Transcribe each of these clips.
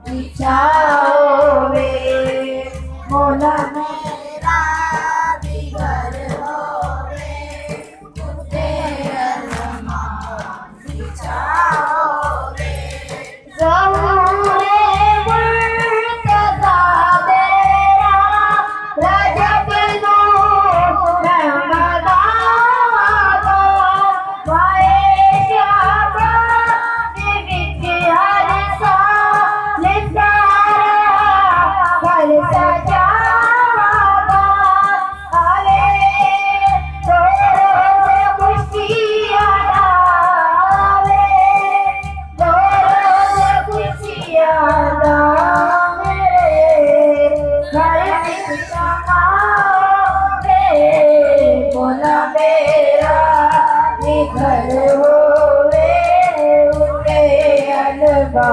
इच्छाओं वे मौला मेरा भी घर होवे तेरे अरमान इच्छाओं वे ज़रूरे मुर्तज़ा तेरा रजब नूर रहमत घर होवे उठे अलवा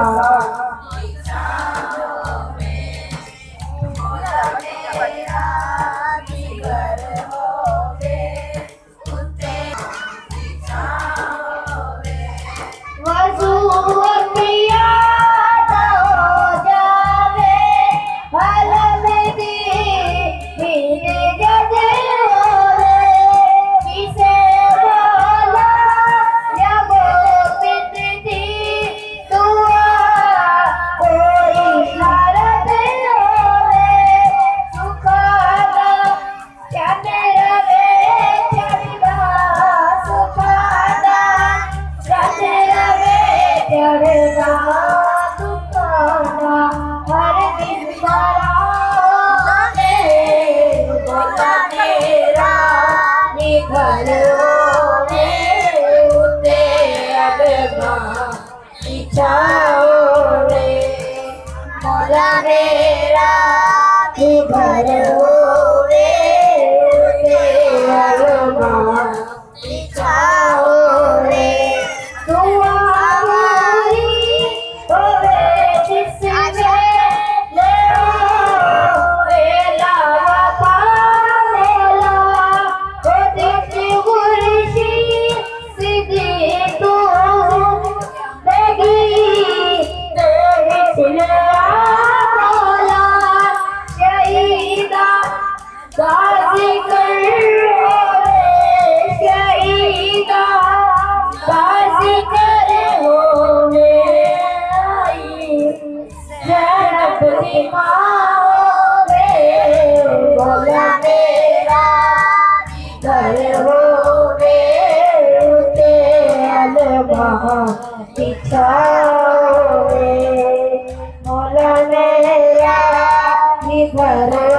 घर होवे उते अरबा इच्छाओं वे मौला मेरा भी घर होवे उते अरबा इच्छाओं वे दुआ हमारी होवे जिसमें ले वेला वफा मेला बोला मेरा घर होवे उते अलवा इच्छाओं वे मौला मेरा घर